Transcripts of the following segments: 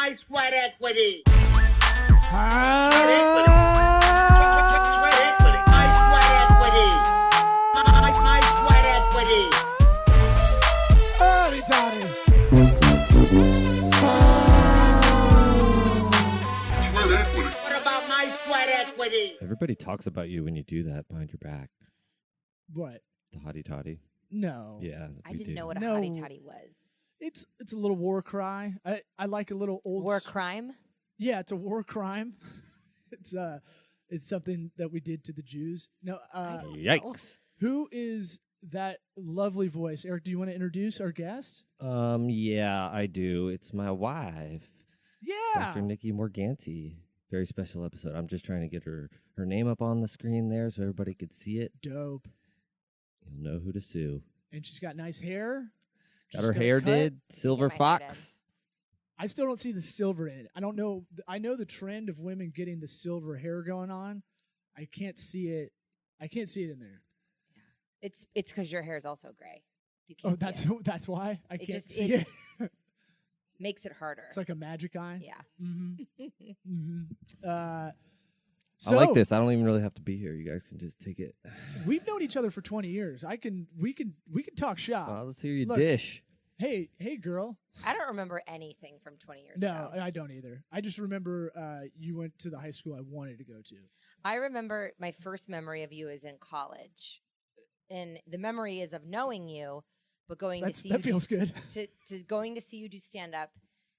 my sweat equity? What about my sweat equity? Everybody talks about you when you do that behind your back. What? The hottie toddy. No. Yeah, I didn't know what a hottie toddy was. It's a little war cry. I like a little old War crime? Yeah, it's a war crime. It's something that we did to the Jews. No, Yikes. who is that lovely voice? Eric, do you want to introduce our guest? Yeah, I do. It's my wife, Yeah. Dr. Nikki Morganti. Very special episode. I'm just trying to get her name up on the screen there so everybody could see it. Dope. You'll know who to sue. And she's got nice hair. Got her hair did. Silver Get my hair fox. I still don't see the silver in it. I don't know. I know the trend of women getting the silver hair going on. I can't see it. I can't see it in there. It's because your hair is also gray. You Oh, can't see it. that's why I can't just- see it- it. Makes it harder. It's like a magic eye. Yeah. So I like this. I don't even really have to be here. You guys can just take it. We've known each other for 20 years. We can talk shop. Well, let's hear you Look, dish. Hey, girl. I don't remember anything from 20 years No, ago. I don't either. I just remember you went to the high school I wanted to go to. I remember my first memory of you is in college. And the memory is of knowing you, but going to see that you feels good. to going to see you do stand up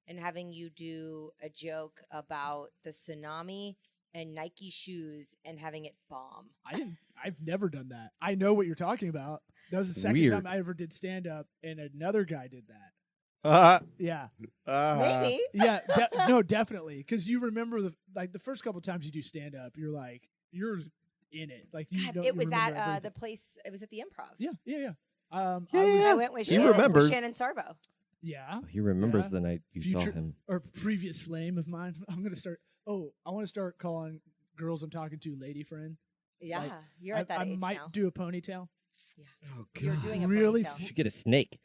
and having you do a joke about the tsunami and Nike shoes and having it bomb. I've never done that. I know what you're talking about. That was the second Weird. time I ever did stand up, and another guy did that. Yeah, Maybe. yeah, no, definitely. Because you remember the first couple times you do stand up, you're in it. Like you God, know, it you was at remember everything. the place. It was at the Improv. Yeah. I went with He Shannon, remembers. Shannon Sarbo. Yeah. He remembers Yeah. the night you saw him. Or previous flame of mine. I want to start calling girls I'm talking to lady friend. Yeah, Like, you're at that I age might now. do a ponytail. Oh, You're doing a Really ponytail. You should get a snake.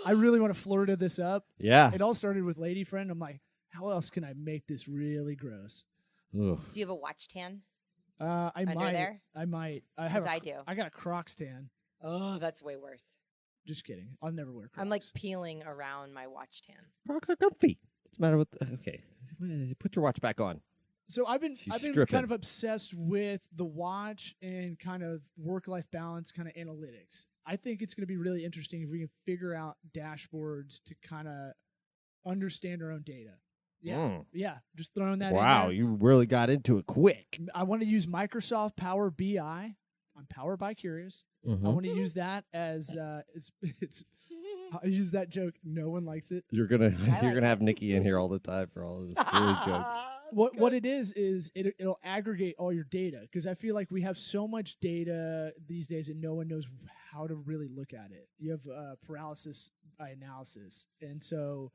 I really want to Florida this up. Yeah. It all started with lady friend. I'm like, how else can I make this really gross? Ugh. Do you have a watch tan? I Under might. there? I might. I do. I got a Crocs tan. Oh, that's way worse. Just kidding. I'll never wear Crocs. I'm like peeling around my watch tan. Crocs are comfy. What's the matter with? Okay, put your watch back on. So I've been stripping. kind of obsessed with the watch and kind of work-life balance, kind of analytics. I think it's going to be really interesting if we can figure out dashboards to kind of understand our own data. Yeah, yeah. Just throwing that. Wow, in there. you really got into it quick. I want to use Microsoft Power BI. I'm powered by Curious. I want to use that as it's. I use that joke. No one likes it. You're gonna like have it. Nikki in here all the time for all of his silly jokes. What it is it'll aggregate all your data, because I feel like we have so much data these days and no one knows how to really look at it. You have paralysis by analysis, and so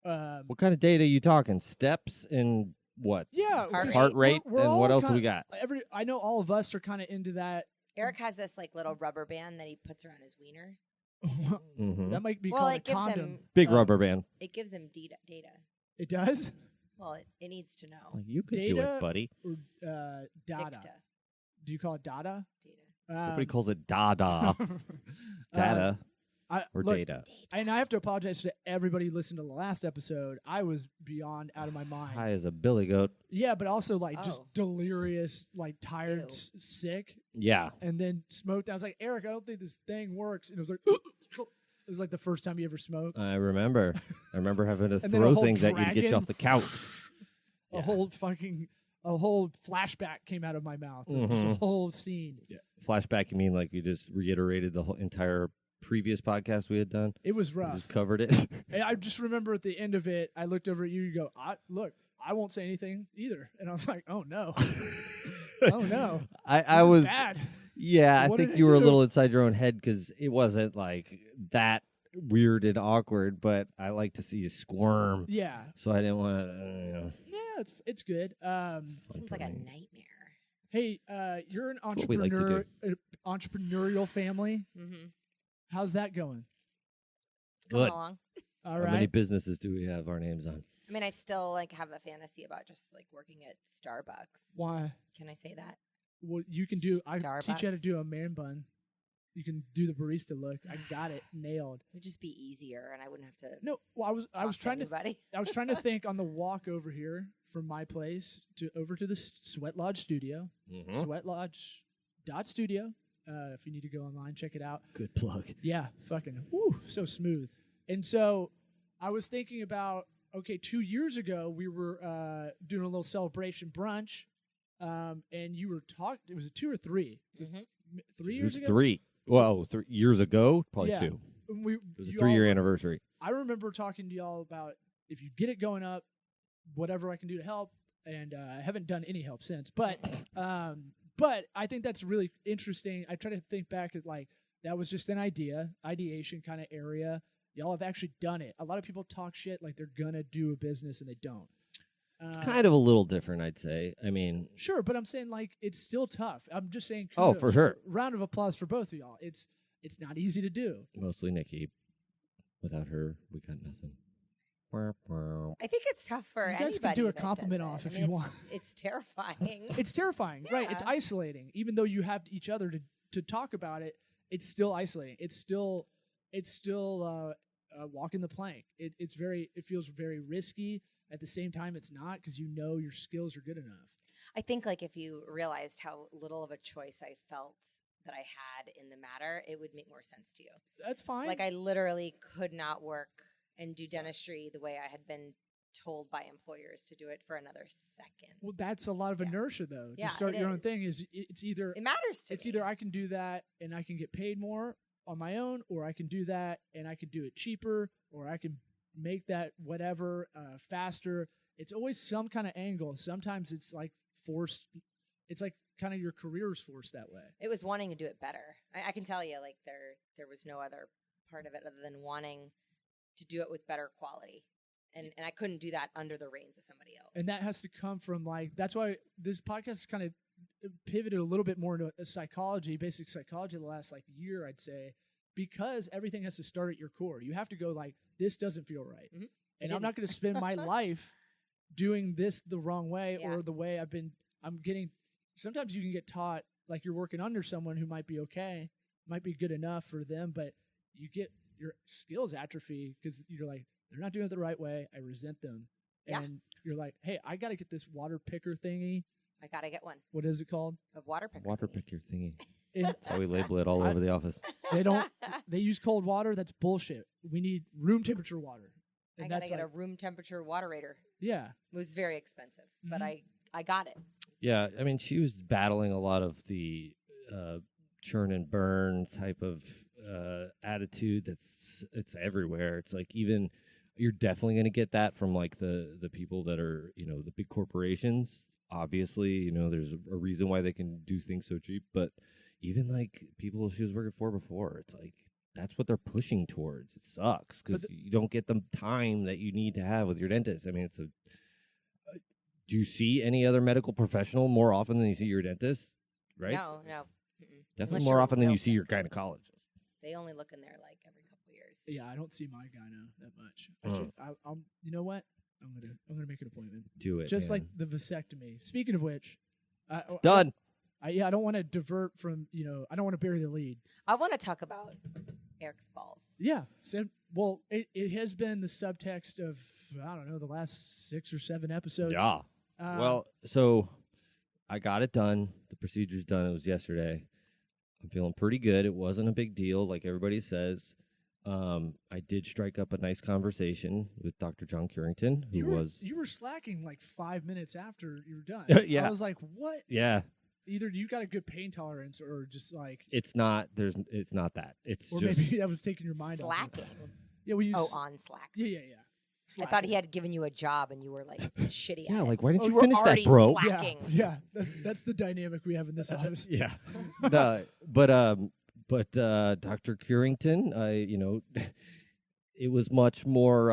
What kind of data are you talking? Steps and what? yeah, Heart 'cause Heart rate we're and all what else do kind- we got? I know all of us are kind of into that. Eric has this like little rubber band that he puts around his wiener. Mhm. That might be Well, called it a gives condom. him Big rubber band. it gives him data. It does. Well, it needs to know Well, you could do Data- it, buddy. Or data. dicta. Do you call it data? Data. Nobody calls it dada. Data or look, data. And I have to apologize to everybody who listened to the last episode. I was beyond out of my mind. High as a billy goat. Yeah, but also like just Oh. delirious, like tired, Ew. sick, Yeah. and then smoked. I was like, Eric, I don't think this thing works. And it was like, it was like the first time you ever smoked. I remember. I remember having to And then a throw whole things at you to get you off the couch. A whole flashback came out of my mouth. Just a Mhm. whole scene. Yeah. Flashback, you mean like you just reiterated the whole entire previous podcast we had done? It was You rough. just covered it. And I just remember at the end of it, I looked over at you. You go, look, I won't say anything either. And I was like, oh no, oh no, I This is was. bad. Yeah, I What think did I you were a do? little inside your own head because it wasn't like that weird and awkward, but I like to see you squirm. Yeah, So I didn't want to, yeah, it's good. Seems like a nightmare. Hey, you're an what we like to entrepreneur, entrepreneurial family. Mm-hmm. How's that going? Coming Good. along. All How right. many businesses do we have our names on? I mean, I still like have a fantasy about just like working at Starbucks. Why? Can I say that? Well, you can do. I teach you how to Starbucks. do a man bun. You can do the barista look. I got it nailed. It would just be easier, and I wouldn't have to. No, well, I was trying to anybody. I was trying to think on the walk over here from my place to over to the Sweat Lodge studio. Sweat Lodge .studio. If you need to go online, check it out. Good plug. Yeah, fucking woo, so smooth. And so I was thinking about, okay, 2 years ago we were doing a little celebration brunch, and you were talking. It was a 2 or 3? It was 3 years ago. 3. Well, 3 years ago, probably Yeah. 2. It was a 3-year anniversary. I remember talking to y'all about if you get it going up, whatever I can do to help, and I haven't done any help since. But I think that's really interesting. I try to think back at like that was just an ideation kind of area. Y'all have actually done it. A lot of people talk shit like they're gonna do a business and they don't. It's kind of a little different, I'd say. I mean, sure, but I'm saying like it's still tough. I'm just saying. Oh, kudos. for sure. Round of applause for both of y'all. It's not easy to do. mostly Nikki. Without her, we got nothing. I think it's tough for You guys anybody. can do a that compliment does it. off I if mean, you it's- want. It's terrifying. It's terrifying, right? It's Yeah. isolating. Even though you have each other to talk about it, it's still isolating. It's still walking the plank. It feels very risky. At the same time, it's not because you know your skills are good enough. I think like if you realized how little of a choice I felt that I had in the matter, it would make more sense to you. That's fine. Like I literally could not work and do dentistry the way I had been told by employers to do it for another second. well, that's a lot of Yeah. inertia, though. Yeah, to start it your own is. thing it's either It matters to me. I can do that and I can get paid more on my own, or I can do that and I can do it cheaper, or I can make that whatever faster. It's always some kind of angle. Sometimes it's like forced. It's like kind of your career's forced that way. It was wanting to do it better. I can tell you, like there was no other part of it other than wanting to do it with better quality, and I couldn't do that under the reins of somebody else. And that has to come from like that's why this podcast is kind of pivoted a little bit more into psychology, basic psychology the last like year, I'd say, because everything has to start at your core. You have to go like, this doesn't feel right. Mhm. And I'm not going to spend my life doing this the wrong way Yeah. or the way I'm getting. Sometimes you can get taught like you're working under someone who might be okay, might be good enough for them, but you get your skills atrophy because you're like, they're not doing it the right way. I resent them. Yeah. And you're like, hey, I got to get this water picker thingy. I gotta get one. What is it called? A water picker. Water thingy. picker thingy. And That's how we label it all over the office. they don't. They use cold water. That's bullshit. We need room temperature water. I And gotta that's get like, a room temperature waterator. yeah. It was very expensive, but Mhm. I got it. Yeah, I mean, she was battling a lot of the churn and burn type of attitude. It's everywhere. It's like even you're definitely going to get that from like the people that are the big corporations. Obviously, there's a reason why they can do things so cheap. But even like people she was working for before, it's like that's what they're pushing towards. It sucks because you don't get the time that you need to have with your dentist. I mean, it's a do you see any other medical professional more often than you see your dentist? Right? No. Mm-mm. Definitely Unless more you're often than you real see your sick. gynecologist. They only look in there like every couple of years. Yeah, I don't see my gyno that much. I'm. You know what? I'm gonna make an appointment. Do it. Just man. like the vasectomy. Speaking of which, It's done. I don't want to divert from. I don't want to bury the lead. I want to talk about Eric's balls. Yeah. So, well, it has been the subtext of I don't know the last 6 or 7 episodes. Yeah. Well, so I got it done. The procedure's done. It was yesterday. I'm feeling pretty good. It wasn't a big deal, like everybody says. I did strike up a nice conversation with Dr. John Curington, who you were slacking like 5 minutes after you were done. Yeah. I was like, what? Yeah. Either you got a good pain tolerance or just like, It's not that. It's or just maybe that was taking your mind off. Slacking. Yeah, we use. Oh, on Slack. Yeah. I thought he had given you a job and you were like shitty yeah. at Like, it. why didn't Oh, you you were finish that, already bro? slack- Yeah, Slacking. yeah. That's the dynamic we have in this office. Yeah. No, but Dr. Curington, it was much more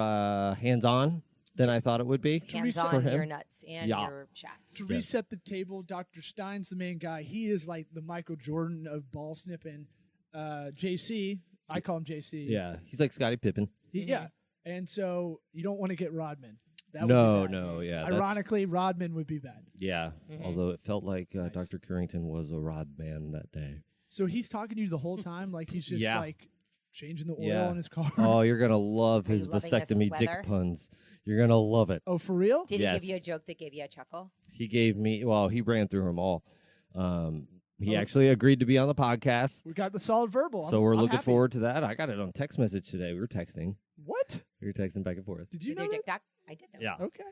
hands-on than I thought it would be. Hands reset- for on him. your nuts and Yeah. your shaft. To Yeah. reset the table, Dr. Stein's the main guy. He is like the Michael Jordan of ball snipping. JC, I call him JC. Yeah, he's like Scottie Pippen. Yeah. And so you don't want to get Rodman. That No, would be bad. no, yeah. that's- Ironically, Rodman would be bad. Yeah, Mhm. although it felt like Nice. Dr. Carrington was a rod man that day. So he's talking to you the whole time, like he's just Yeah. like changing the oil Yeah. in his car. Oh, you're going to love Are you his loving this vasectomy dick weather? puns. You're going to love it. Oh, for real? Did he give you a Yes. joke that gave you a chuckle? He gave me, well, he ran through them all. He Oh. actually agreed to be on the podcast. We got the solid verbal. So I'm- we're I'm looking happy. forward to that. I got it on text message today. We were texting. What? We were texting back and forth. Did you With know your that? dick doc? I did know. Yeah. Okay.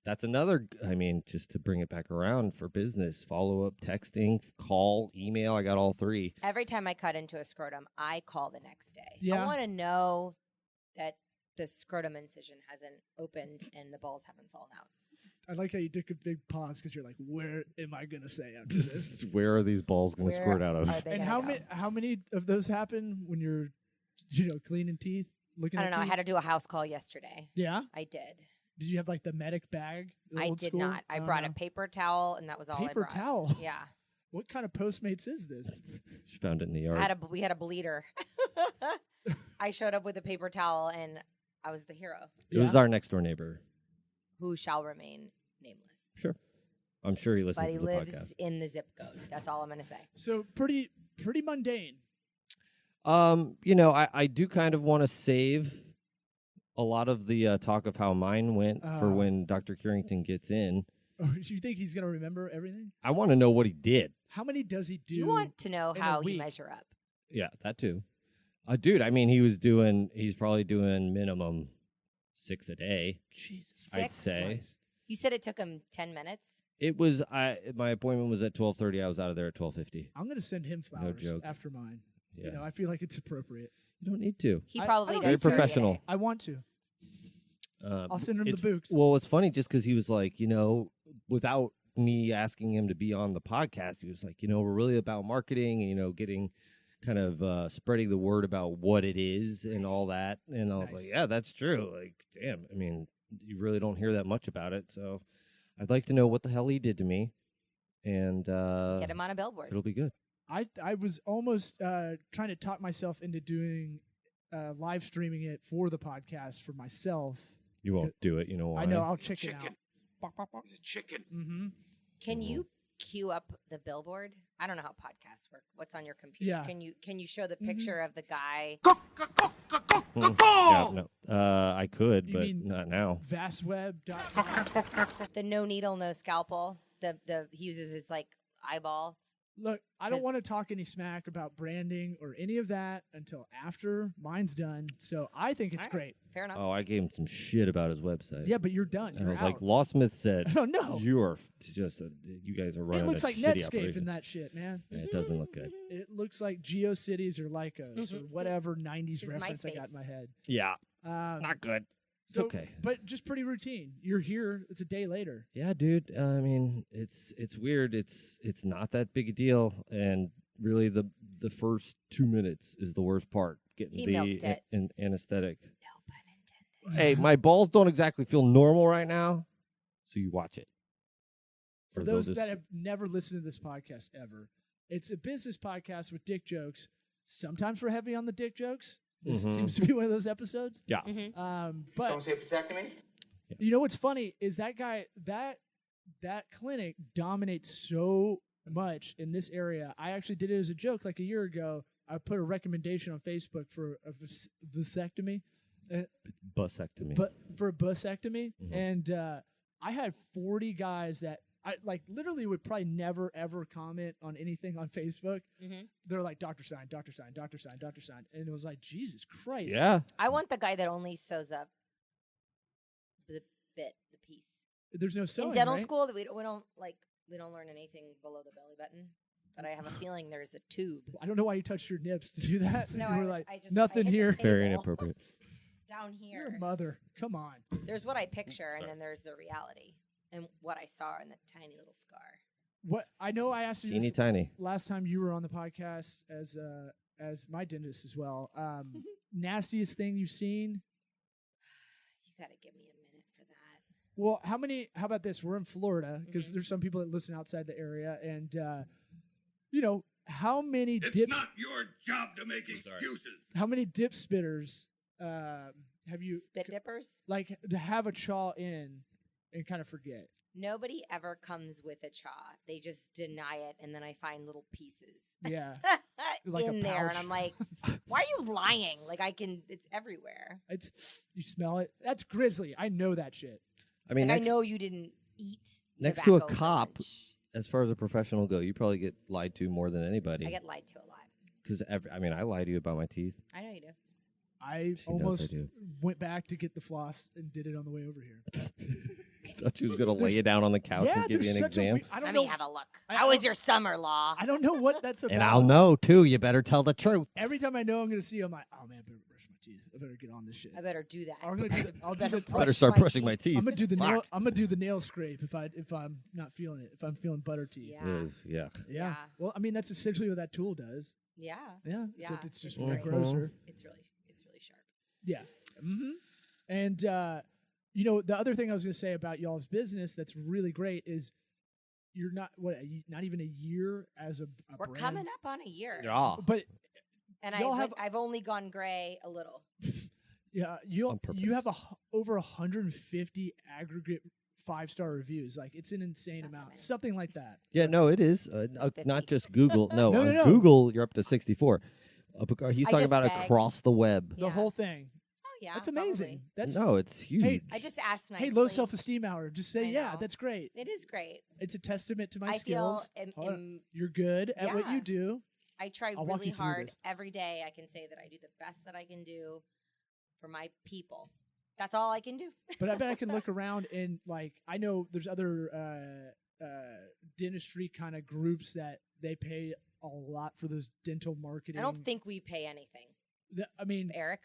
That's another, I mean, just to bring it back around for business, follow up, texting, call, email. I got all three. Every time I cut into a scrotum, I call the next day. Yeah. I want to know that the scrotum incision hasn't opened and the balls haven't fallen out. I like how you took a big pause because you're like, where am I going to say after this? Where are these balls going to Where squirt out of? are they And gonna go? how many of those happen when you're, cleaning teeth, looking I at don't know. I teeth? had to do a house call yesterday. Yeah? I did. Did you have like the medic bag? the I old did school? not. I Oh, brought no. a paper towel, and that was all I Paper brought. towel? Yeah. What kind of Postmates is this? She found it in the yard. We had a bleeder. I showed up with a paper towel, and I was the hero It was Yeah? our next door neighbor. who shall remain nameless. Sure. I'm sure he listens But he to the lives podcast. in the zip code. That's all I'm going to say. So pretty mundane. I do kind of want to save a lot of the talk of how mine went for Oh. when Dr. Carrington gets in. Oh, do you think he's going to remember everything? I want to know what he did. How many does he do? You want to know in a how you week? measure up. Yeah, that too. Dude, I mean, he's probably doing minimum 6 a day. Jesus I'd Six? say. Christ. You said it took him 10 minutes. It was my appointment was at 12:30. I was out of there at 12:50. I'm going to send him flowers joke. after mine. Yeah. I feel like it's appropriate. You don't need to. He I probably don't does. Very need to. professional. I want to. I'll send him the it's- books. Well, it's funny just because he was like, without me asking him to be on the podcast, he was like, we're really about marketing and, getting kind of spreading the word about what it is and all that. And I was like, Nice. yeah, that's true. Like, damn, I mean, you really don't hear that much about it. So I'd like to know what the hell he did to me. And Get him on a billboard. it'll be good. I was almost trying to talk myself into doing live streaming it for the podcast for myself. You won't do it. You know why? I know. I'll check it out. Chicken. He's a chicken. Mm-hmm. Can Mhm. you queue up the billboard? I don't know how podcasts work. What's on your computer? Yeah. Can you show the picture of the guy? Yeah, no. I could, You but mean- not now. Vastweb.com. The no needle, no scalpel. The he uses his like eyeball. Look, I don't want to talk any smack about branding or any of that until after mine's done. So I think it's All right. great. Fair enough. Oh, I gave him some shit about his website. Yeah, but you're done. And I You're was out. like, Lawsmith said, Oh no, you are just, you guys are running it looks a like shitty Netscape operation. and that shit, man. Yeah, it doesn't look good. It looks like GeoCities or Lycos or whatever 90s Just reference I got MySpace. in my head. Yeah, Um, not good. It's so- okay. But just pretty routine. You're here. It's a day later. Yeah, dude. I mean, it's weird. It's not that big a deal, and really, the first 2 minutes is the worst part. Getting He the milked it. anesthetic. No pun intended. Hey, my balls don't exactly feel normal right now, so you watch it. For Or they'll those just- that have never listened to this podcast ever, it's a business podcast with dick jokes. Sometimes we're heavy on the dick jokes. This Mhm. seems to be one of those episodes. Yeah. Mhm. But say vasectomy? you know what's funny is that guy that clinic dominates so much in this area. I actually did it as a joke like a year ago. I put a recommendation on Facebook for a vasectomy, Busectomy. but for a busectomy, Mhm. and I had 40 guys that I like literally would probably never ever comment on anything on Facebook. Mhm. They're like Dr. Stein, Dr. Stein, Dr. Stein, Dr. Stein, and it was like Jesus Christ. yeah. I want the guy that only sews up the piece. There's no sewing. In dental right? school, we don't learn anything below the belly button. But I have a feeling there's a tube I don't know why you touched your nips to do that. No, you I were was- like I just- nothing I hit the here. table. Very inappropriate. down You're a here. mother. Come on. There's what I picture, and Sorry. then there's the reality and what I saw in the tiny little scar. What I know, I asked you Teeny this tiny. last time you were on the podcast as my dentist as well. Nastiest thing you've seen? You got to give me a minute for that. Well, how about this? We're in Florida because Mhm. there's some people that listen outside the area, and how many It's dips? not your job to make excuses. How many dip spitters Have you Spit dippers? like to have a chaw in and kind of forget? Nobody ever comes with a chaw. They just deny it, and then I find little pieces Yeah, Like a in there, and pouch. I'm like, "Why are you lying? Like it's everywhere. it's you smell it. That's grizzly. I know that shit. I mean, Like, I next, know you didn't eat next to a tobacco for cop, lunch. as far as a professional go, you probably get lied to more than anybody. I get lied to a lot. Because I mean, I lie to you about my teeth. I know you do. I She knows I almost do. went back to get the floss and did it on the way over here. Thought she was gonna lay There's- you down on the couch yeah, and give you there's an such a exam. I don't Let know. me have a look. I- How I was don't- your summer, Law? I don't know what that's about. And I'll know too. You better tell the truth. Every time I know I'm going to see you, I'm like, oh man, I better brush my teeth. I better get on this shit. I better do that. I'm gonna do the- I'll do Better the- brush Better start brushing my teeth. teeth. I'm gonna do the Fuck. nail. I'm gonna do the nail scrape if I'm not feeling it. If I'm feeling butter teeth. Yeah. Ugh, yeah. Yeah. Well, I mean that's essentially what that tool does. Yeah. Yeah. Yeah, Except it's just it's a bit great. grosser. It's really sharp. Yeah. Mm-hmm. And you know, the other thing I was gonna say about y'all's business that's really great is you're not not even a year as a We're brand. coming up on a year. Yeah. But And Y'all have- I've only gone gray a little. yeah, On purpose. you have over 150 aggregate 5-star reviews. Like it's an insane Not that amount, many. something like that. Yeah, no, it is. Not 50. just Google. No, No, on no, no. Google, you're up to 64. He's I talking just about beg. across the web. The Yeah. whole thing. Oh yeah. That's amazing. probably. That's No, it's huge. I just asked nicely. hey, low self-esteem hour. Just say I yeah, know. that's great. It is great. It's a testament to my I skills. feel Hold on. You're good at what Yeah. you do. I try I'll walk really you through hard this. every day. I can say that I do the best that I can do for my people. That's all I can do. But I bet I can look around and like I know there's other dentistry kind of groups that they pay a lot for those dental marketing. I don't think we pay anything, I mean, Eric.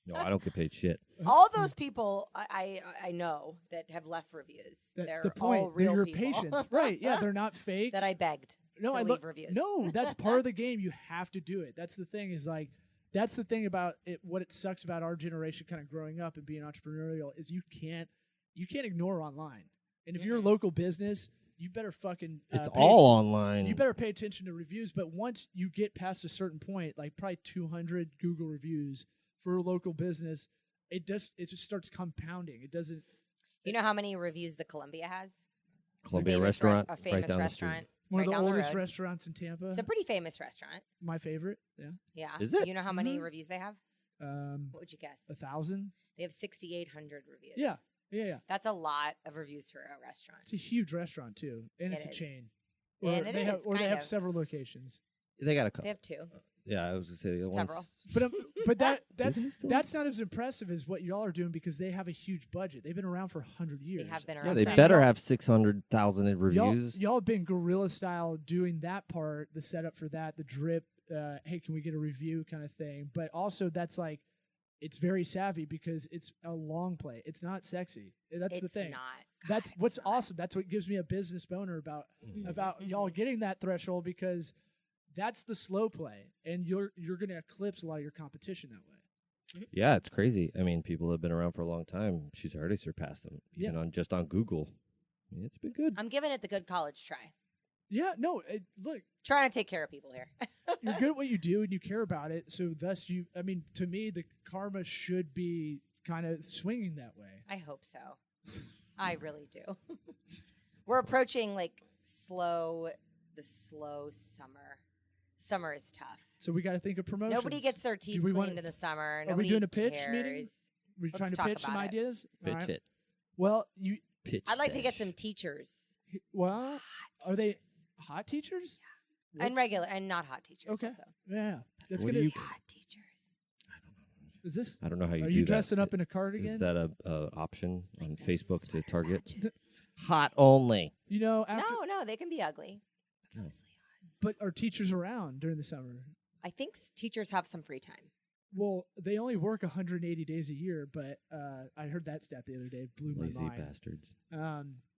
No, I don't get paid shit. All those people I know that have left reviews. that's they're the point. All They're real your people. patients, right? Yeah, they're not fake. that I begged. no, to I leave look. reviews. No, that's part of the game. You have to do it. That's the thing. Is like that's the thing about it. What it sucks about our generation, kind of growing up and being entrepreneurial, is you can't ignore online. And if you're a Mhm. local business, you better fucking. It's pay all atten- online. You better pay attention to reviews. But once you get past a certain point, like probably 200 Google reviews for a local business, it just starts compounding. It doesn't. You know how many reviews the Columbia has? Columbia famous restaurant, a famous right down restaurant. One right of the down oldest road. restaurants in Tampa. It's a pretty famous restaurant. My favorite. Yeah. Yeah. Is it? You know how many Mhm. reviews they have? What would you guess? 1,000. They have 6,800 reviews. Yeah. Yeah. That's a lot of reviews for a restaurant. It's a huge restaurant too, and It it's a is. chain. And it they have, is, or they kind have of. several locations. They got a couple. They have 2. Yeah, I was gonna say the other Several. ones. But that's they still? that's not as impressive as what y'all are doing because they have a huge budget. They've been around for 100 years. They have been Yeah, around. they saying better y'all- have 600,000 in reviews. Y'all have been guerrilla style doing that part, the setup for that, the drip. Hey, can we get a review kind of thing? But also that's like, it's very savvy because it's a long play. It's not sexy. That's It's the thing. not. That's God, what's it's not. awesome. That's what gives me a business boner about Mhm, y'all mhm. getting that threshold because that's the slow play, and you're going to eclipse a lot of your competition that way. Yeah, it's crazy. I mean, people have been around for a long time. She's already surpassed them, even on Google. I mean, it's been good. I'm giving it the good college try. Yeah, no, look, Trying to take care of people here. you're good at what you do and you care about it. So thus I mean, to me, the karma should be kind of swinging that way. I hope so. I really do. We're approaching like the slow summer. Summer is tough. So we got to think of promotions. Nobody gets their teeth we cleaned want- in the summer. Are we Nobody doing a pitch cares. meeting? We're Let's trying to talk pitch some about it. ideas. Pitch All right. it. Well, you Pitch. I'd like to get sesh. some teachers. well, are they hot teachers? What- And regular and not hot teachers. Okay. Also. Yeah, that's What gonna. do you- Hot teachers. Is this? I don't know how you Are do you that. dressing up in a Is cardigan? that a option on Like the Facebook to sweater target? patches. Hot only. You know, after, No, they can be ugly. Oh. Mostly hot. but are teachers around during the summer? I think teachers have some free time. Well, they only work 180 days a year, but I heard that stat the other day. It blew Lazy my mind. bastards.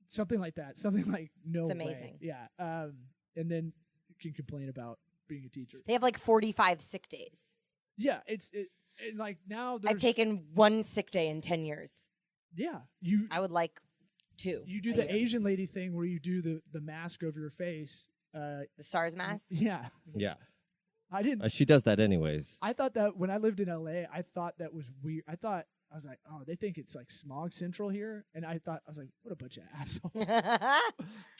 Something like that. Something like no It's way. amazing. Yeah. And then you can complain about being a teacher. They have like 45 sick days. Yeah, and like now there's I've taken 1 sick day in 10 years. yeah, you I would like 2. you do a the year. Asian lady thing where you do the mask over your face. The SARS mask. Yeah. Yeah. I didn't. She does that anyways. I thought that when I lived in LA, I thought that was weird. I was like, oh, they think it's like smog central here, and I was like, what a bunch of assholes.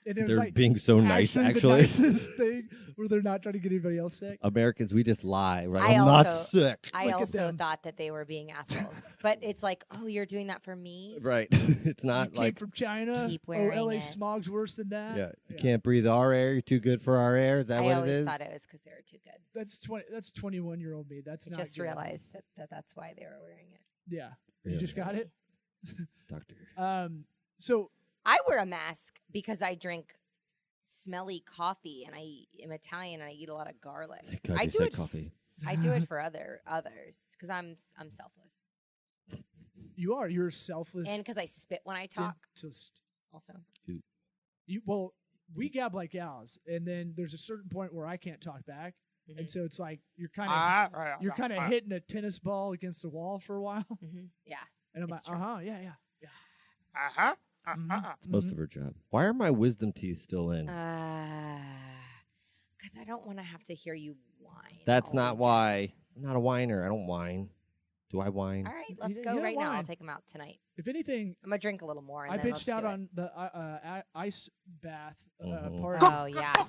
And it was They're like being so nice, the actually. nicest thing where they're not trying to get anybody else sick. Americans, we just lie. Right? I I'm not also- sick. I Look at also them. thought that they were being assholes, but it's like, oh, you're doing that for me. Right. It's You not came like from China. Keep Oh, wearing LA it. smog's worse than that. yeah, you can't breathe our air. You're too good for our air. Is that I what it always is? thought it was because they were too good. That's 21-year-old me. That's I not just good. realized that's why they were wearing it. Yeah, Yeah. you just got it. Doctor. So I wear a mask because I drink smelly coffee and I am Italian and I eat a lot of garlic. Thank God I you do said it. coffee. I do it for others because I'm selfless you're selfless. and because I spit when I talk. dentist. Also, We gab like gals, and then there's a certain point where I can't talk back, Mhm. and so it's like you're kind of hitting a tennis ball against the wall for a while, yeah. and I'm like, It's true. yeah. Uh-huh. It's most of her job. Why are my wisdom teeth still in? Because I don't want to have to hear you whine. That's all not weekend. why. I'm not a whiner. I don't whine. Do I whine? All right, You let's don't go right now. I'll whine. take them out tonight. If anything, I'm gonna drink a little more. And I then let's bitched out do it. on the ice bath Mhm. part. Oh yeah.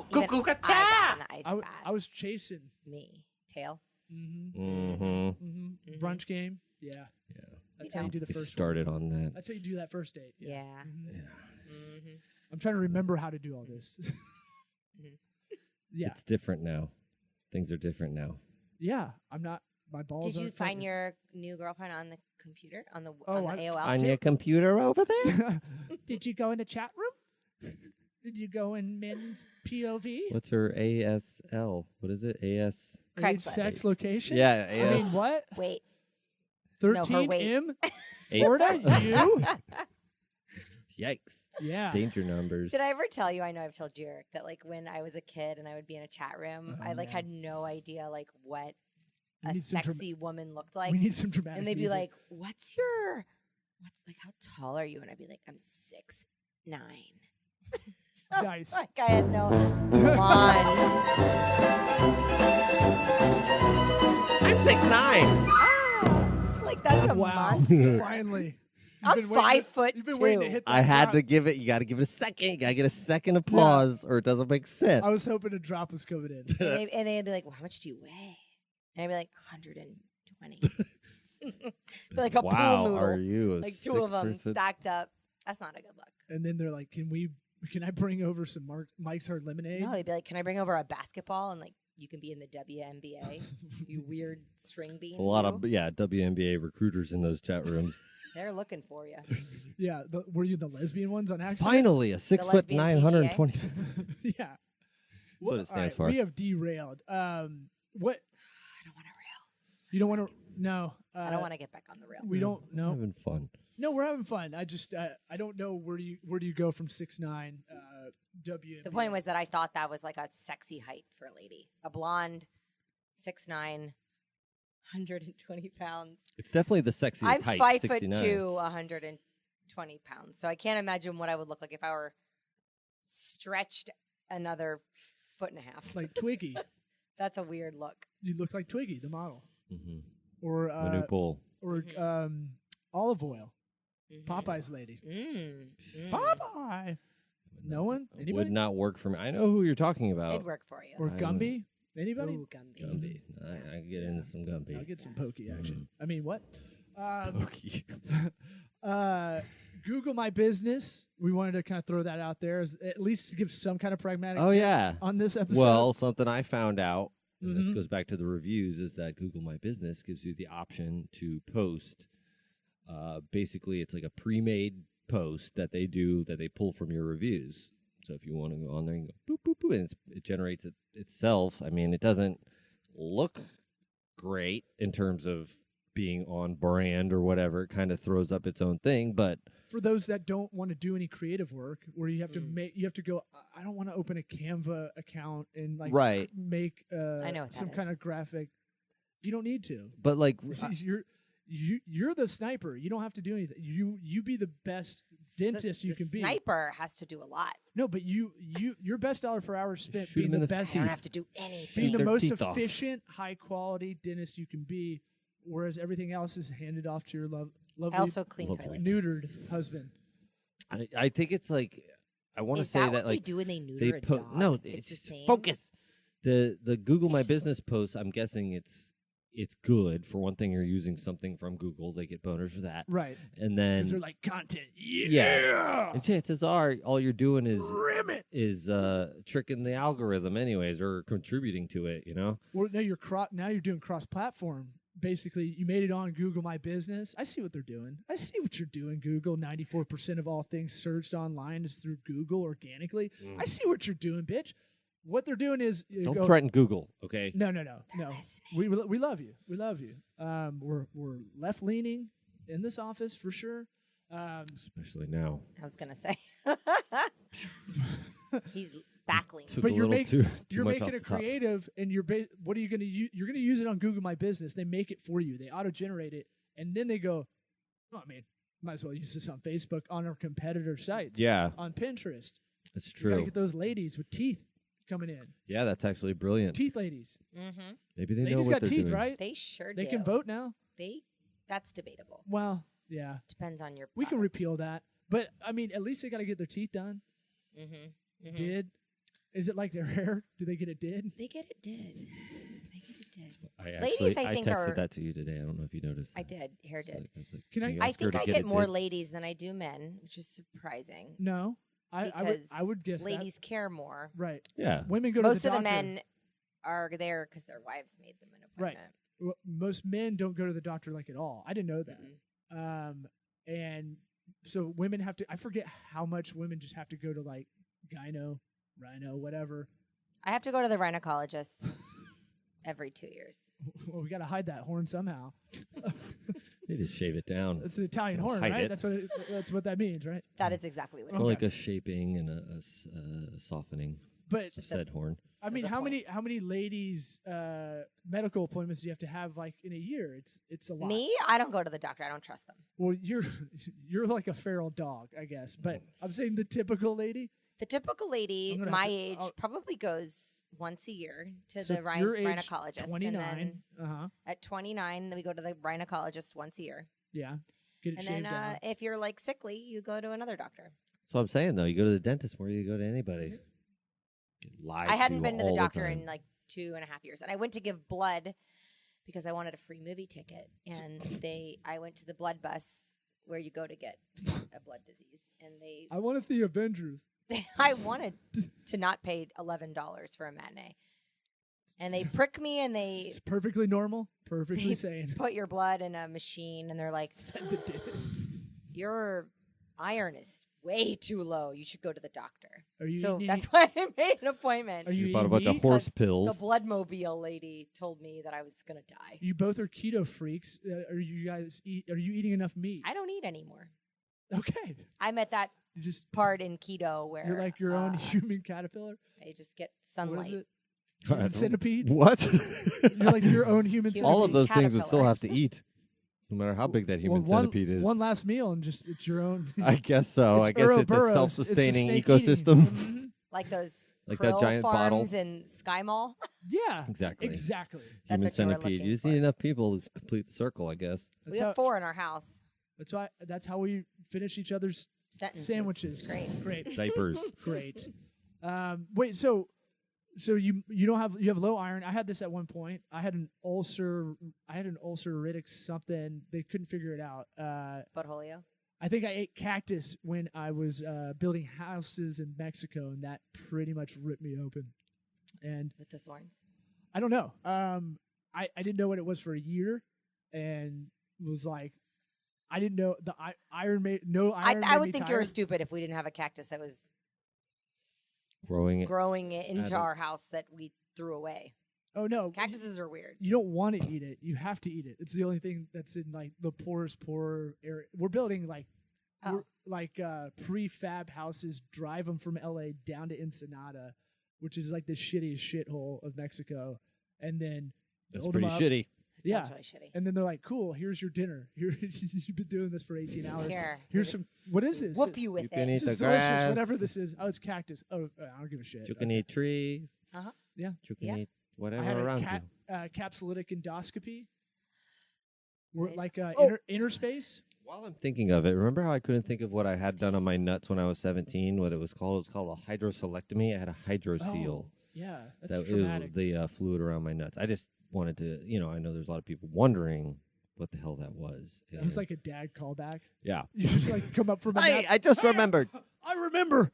Even I got in the ice bath. I was chasing. Me tail. Mm-hmm. Mm-hmm. Mhm. Brunch game. Yeah, Yeah. that's You how you know. do the We first. started one. on that. That's how you do that first date. Yeah. Mhm. Yeah. Mm-hmm. I'm trying to remember how to do all this. Mhm. Yeah, It's different now. Things are different now. yeah. I'm not. My balls. Did you aren't find covered. your new girlfriend on the computer on the Oh, on the AOL? On your computer over there? Did you go in the chat room? Did you go in men's POV? What's her ASL? What is it? AS? Age, Craigslist. sex, location? Yeah, I AS. mean, what? Wait. No, her 13M? Eight- Florida? You? Yikes. Yeah. Danger numbers. Did I ever tell you? I know I've told you, Eric, that like when I was a kid and I would be in a chat room, Oh, I like man. had no idea like what We a need some sexy woman looked like. we need some dramatic And they'd be music. like, what's like, how tall are you? And I'd be like, I'm 6'9". Nice. Like I had no blonde. I'm 6'9". Ah, like that's a Wow. monster. Finally. I'm 5'2". You've been waiting to hit that I had drop. to give it. You got to give it a second. You got to get a second applause, or it doesn't make sense. I was hoping a drop was coming in. And they'd be like, well, how much do you weigh? And I'd be like, 120. Be like a wow, pool noodle. are you a Like two sick of them person? stacked up. That's not a good look. And then they're like, can I bring over some Mike's Hard Lemonade? No, they'd be like, can I bring over a basketball and like you can be in the WNBA? You weird string bean. It's a lot you. of WNBA recruiters in those chat rooms. They're looking for you. Yeah. Were you the lesbian ones on accident? Finally, a 6 foot lesbian 920. Yeah. That's what it all stands for. We have derailed. What? I don't want to rail. You don't want to? No. I don't want to get back on the rail. We don't. No. Having fun. No, we're having fun. I just I don't know where do you go from 6'9" W. The point was that I thought that was like a sexy height for a lady. A blonde, 6'9", 120 pounds. It's definitely the sexiest I'm height. 5'2", 69. 120 pounds. So I can't imagine what I would look like if I were stretched another foot and a half. like Twiggy. That's a weird look. You look like Twiggy, the model, Mhm. or Manu Pol. or Mhm. Olive Oil, Mhm. Popeye's lady. Mm. Popeye. No one? Would Anybody? not work for me. I know who you're talking about. It'd work for you. Or I Gumby? Anybody? Ooh, Gumby. Gumby. I can get into some Gumby. I'll get some pokey action. Mm. I mean, what? Okay. Google My Business. We wanted to kind of throw that out there, at least to give some kind of pragmatic Oh tip yeah. on this episode. Well, something I found out, and Mhm. this goes back to the reviews, is that Google My Business gives you the option to post. Basically, it's like a pre-made post that they do that they pull from your reviews. So if you want to go on there and go boop boop boop, and it generates it itself. I mean, it doesn't look great in terms of being on brand or whatever. It kind of throws up its own thing, but for those that don't want to do any creative work, where you have to Mm. you have to go. I don't want to open a Canva account and like Right. make I know what some that kind is. of graphic. You don't need to. but like You're the sniper. You don't have to do anything. You be the best dentist you the can be. sniper has to do a lot. No, but your best dollar per hour is spent Shoot 'em being in the the best, I don't have to do anything. being the their most teeth off. efficient, high quality dentist you can be, whereas everything else is handed off to your lovely, I also clean Lovely. toilets. neutered husband. I think it's like I want to Is say that that what like they do when they neuter they a put dog? no, It's it's the just same? focus. The Google They My just- Business post. I'm guessing it's good for one thing. You're using something from Google. They get boners for that, Right. and Because they're then like content. Yeah. and chances are all you're doing Rim it. is tricking the algorithm anyways or contributing to it. You know. Well, no, now you're doing cross-platform. Basically, you made it on Google My Business. I see what they're doing. I see what you're doing, Google. 94% of all things searched online is through Google organically. I see what you're doing, bitch. What they're doing is Don't threaten Google, okay? No. They're listening. We love you. We love you. We're left leaning in this office for sure. Especially now. I was gonna say. He's backleaning. Took But a you're little too you're much making off it the top. creative, and what are you going to use? You're going to use it on Google My Business. They make it for you. They auto generate it, and then they go, oh, I mean, might as well use this on Facebook, on our competitor sites, Yeah, on Pinterest. that's You got to true. get those ladies with teeth coming in. Yeah, that's actually brilliant. Teeth ladies. Mm-hmm. Maybe they know Ladies what got they're teeth, doing. right? They sure They do. can vote now. That's debatable. Well, yeah, Depends on your. we can products. repeal that. But I mean, at least they got to get their teeth done. Mm-hmm. Did? Is it like their hair? Do they get it did? They get it did. They get it did. I Ladies, actually I think, texted are- that to you today. I don't know if you noticed. I that. did. Hair It's did. like- it's like, Can I- you I ask her think to I get get it more did? ladies than I do men, which is surprising. No, I would guess ladies that. care more. Right. Yeah. Women go Most to the of the doctor. men are there because their wives made them an Right. appointment. Most men don't go to the doctor like at all. I didn't know that. Mm-mm. And so women have to. I forget how much women just have to go to like gyno, rhino, whatever. I have to go to the rhinocologist every 2 years. Well, we got to hide that horn somehow. They just shave it down. It's an Italian horn, Hide right? it. That's what that means, right? That is exactly what it More is. like a shaping and a softening. But It's a said horn. I mean, Good how point. many ladies medical appointments do you have to have like in a year? It's a lot. Me, I don't go to the doctor. I don't trust them. Well, you're like a feral dog, I guess. But I'm saying the typical lady. The typical lady I'm gonna my have to- age I'll- probably goes once a year to So the your age, rhinocologist. 29. And then Uh huh. at 29, then we go to the rhinocologist once a year. Yeah. Get it And shaved then down. if you're like sickly, you go to another doctor. So I'm saying though, you go to the dentist more than you go to anybody. Get lied I hadn't been to the all doctor time. in like 2.5 years. And I went to give blood because I wanted a free movie ticket. And I went to the blood bus where you go to get a blood disease. And I wanted the Avengers. I wanted to not pay $11 for a matinee. And they prick me and they It's perfectly normal, perfectly They- sane. put your blood in a machine and they're like, Said the dentist. your iron is way too low. You should go to the doctor. Are you So eating that's why I made an appointment. Are you You bought a eating bunch of meat? horse The pills. bloodmobile lady told me that I was gonna die. You both are keto freaks. Are you guys Are you eating enough meat? I don't eat anymore. Okay. I'm at that You just part in keto where you're like your own human caterpillar. I just get What sunlight. is it? I Human don't- centipede. What? You're like your own human centipede. All of those things would Caterpillar. still have to eat, no matter how big that human Well, centipede is. One last meal and just it's your own. I guess so. It's I guess it's a Ouroboros. self-sustaining It's a snake ecosystem. eating. Mhm. Like those Like that krill giant bottle. farms in Sky Mall. Yeah. Exactly. Exactly. That's Human what you were centipede. You looking just need for. enough people to complete the circle, I guess. We have 4 in our house. That's why. That's how we finish each other's Sentences. sandwiches. It's great. Great. Diapers. Great. Wait. So you have low iron. I had this at one point. I had an ulceratic something. They couldn't figure it out. Butthole. I think I ate cactus when I was building houses in Mexico, and that pretty much ripped me open. And With the thorns. I don't know. I didn't know what it was for a year, and was like, I didn't know the iron made no iron. I made would me think you were tired. stupid if we didn't have a cactus that was Growing it. growing it into Added- our house that we threw away. Oh no, Cactuses are weird. you don't want to eat it. You have to eat it. It's the only thing that's in like the poorest poor area. We're building like Oh. prefab houses. Drive them from LA down to Ensenada, which is like the shittiest shithole of Mexico, and then That's build 'em pretty up, shitty. Yeah. Sounds really shitty. And then they're like, "Cool, here's your dinner. You've been doing this for 18 hours. Here. Here's some. What is this? Whoop you with You can it. eat This the is delicious. grass. Whatever this is. Oh, it's cactus. Oh, I don't give a shit. You can eat trees. Uh-huh. Yeah. You can Yeah. eat I whatever had around a you. capsulitic endoscopy. Where, Right. like Oh. inner space. While I'm thinking of it, remember how I couldn't think of what I had done on my nuts when I was 17? What it was called? It was called a hydroselectomy. I had a hydroseal. Oh, yeah, that's That it traumatic. was the fluid around my nuts. I just wanted to, I know there's a lot of people wondering what the hell that was. It was like a dad callback. yeah. You just like come up from a nap. I just remembered. I remember.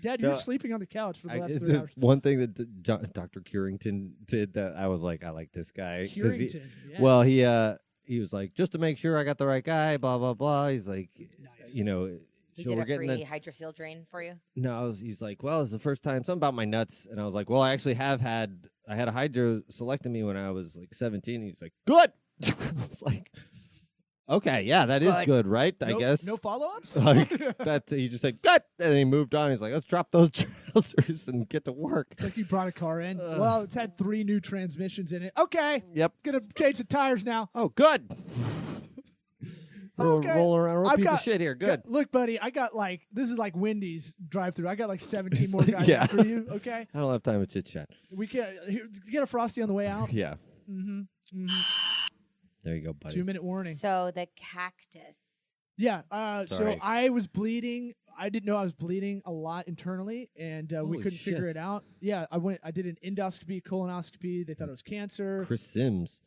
Dad, you're No, sleeping on the couch for the last 3 the hours. one thing that Dr. Curington did that I was like, I like this guy. 'Cause Curington. Yeah. Well, he was like, just to make sure I got the right guy, blah, blah, blah. He's like, Nice. He so did we're a getting free hydroseal drain for you. No, he's like, well, it's the first time, something about my nuts. And I was like, well, I actually I had a hydroselectomy when I was like 17. And he's like, good. I was like, okay, yeah, that is good, right? I guess. No follow-ups? Like that, he just said, good. And then he moved on. He's like, let's drop those trousers and get to work. It's like you brought a car in. Well, it's had 3 new transmissions in it. Okay. Yep. Gonna change the tires now. Oh, good. Okay. Roll around a real I've piece got- of shit here. Good. Look, buddy, I got this is like Wendy's drive-through. I got like 17 more guys Yeah. after you. Okay. I don't have time to chit chat. We can get a Frosty on the way out. Yeah. Mm-hmm. There you go, buddy. 2-minute warning. So the cactus. Yeah. So Sorry. I was bleeding. I didn't know I was bleeding a lot internally, and we Holy couldn't figure shit. it out. Yeah, I did an endoscopy, colonoscopy. They thought it was cancer. Chris Sims.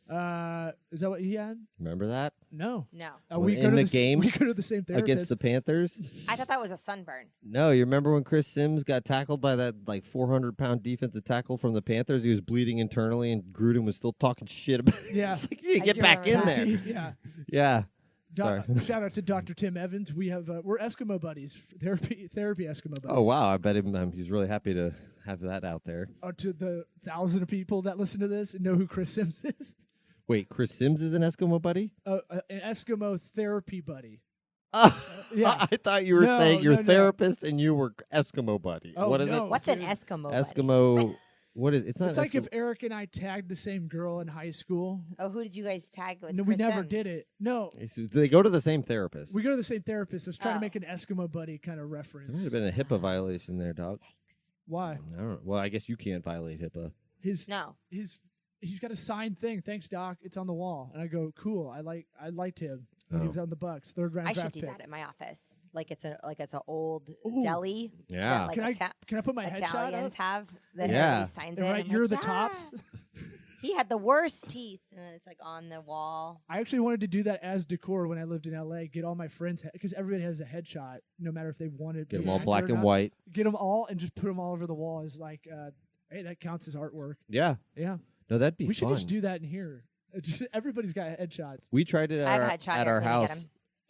Is that what he had? Remember that? No. No. We In go to the the game We go to the same therapist. Against the Panthers? I thought that was a sunburn. No, you remember when Chris Sims got tackled by that like 400-pound defensive tackle from the Panthers? He was bleeding internally, and Gruden was still talking shit about it. Yeah. It's like, you need to I get do back in remember there. that. Yeah. Yeah. Sorry. Shout out to Dr. Tim Evans. We have we're Eskimo buddies, therapy Eskimo buddies. Oh, wow. I bet he's really happy to have that out there. To the 1,000 of people that listen to this and know who Chris Sims is. Wait, Chris Sims is an Eskimo buddy? An Eskimo therapy buddy. Yeah. I thought you were No, saying you're no. therapist and you were Eskimo buddy. Oh, what is no. it? What's an dude. Eskimo? buddy? Eskimo. What is it's not It's like Eskimo. if Eric and I tagged the same girl in high school. Oh, who did you guys tag with? No, we Chris never Sims? did it. No, They go to the same therapist. we go to the same therapist. I was trying to Oh. make an Eskimo buddy kind of There reference. might have been a HIPAA violation there, dog. Why? I don't know. Well, I guess you can't violate HIPAA. His No. he's got a signed thing. Thanks, Doc. It's on the wall. And I go, cool. I liked him when he Oh. was on the Bucks. 3rd round I should draft do pick. that in my office. Like it's an old Ooh. deli. Yeah. That, like Can I Ita- can I put my headshot Italians up? have that Yeah. everybody signs And it. right, I'm you're like, the "Yeah." tops. He had the worst teeth, and it's like on the wall. I actually wanted to do that as decor when I lived in LA. Get all my friends because everybody has a headshot, no matter if they wanted. Get to them all be black actor or and not. white. Get them all and just put them all over the wall. Is like, hey, that counts as artwork. Yeah. Yeah, No, that'd be we fun. should just do that in here. Everybody's got headshots. We tried it I have a at headshot at here our if we can house get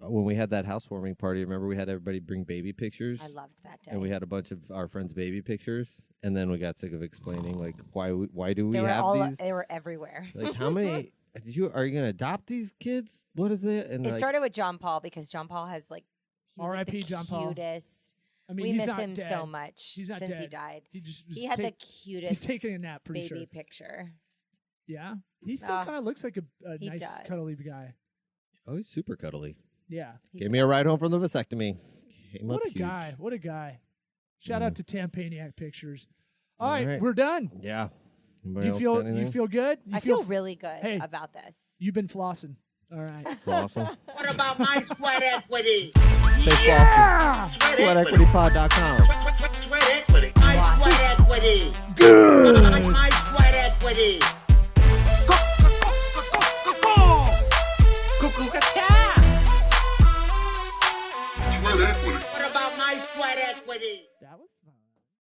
'em. when we had that housewarming party. Remember, we had everybody bring baby pictures. I loved that day. And we had a bunch of our friends' baby pictures, and then we got sick of explaining like why do we they were have all these? they were everywhere. Like how many? Are you gonna adopt these kids? What is it? And It like, started with John Paul because John Paul has like he was, like, R.I.P. the John Paul. cutest. I mean, We he's miss not him dead. so much He's not since he dead. died. He just was He had the he's cutest taking a nap, pretty baby sure. picture. Yeah, he still Ah, kind of looks like a he nice, does. cuddly guy. oh, he's super cuddly. Yeah, He's Gave the me a best. ride home from the vasectomy. Came what up a huge. guy! What a guy! Shout Mhm. out to Tampaniac Pictures. All All right, right. we're done. Yeah. Do Anybody you else feel got anything? good? You I feel really good Hey. about this. You've been flossing. All right. Awesome. What about my sweat equity? Stay flossy. Sweatequitypod.com. Sweat equity. My sweat equity. Good. My sweat equity. Sweat equity. What about my sweat equity? That was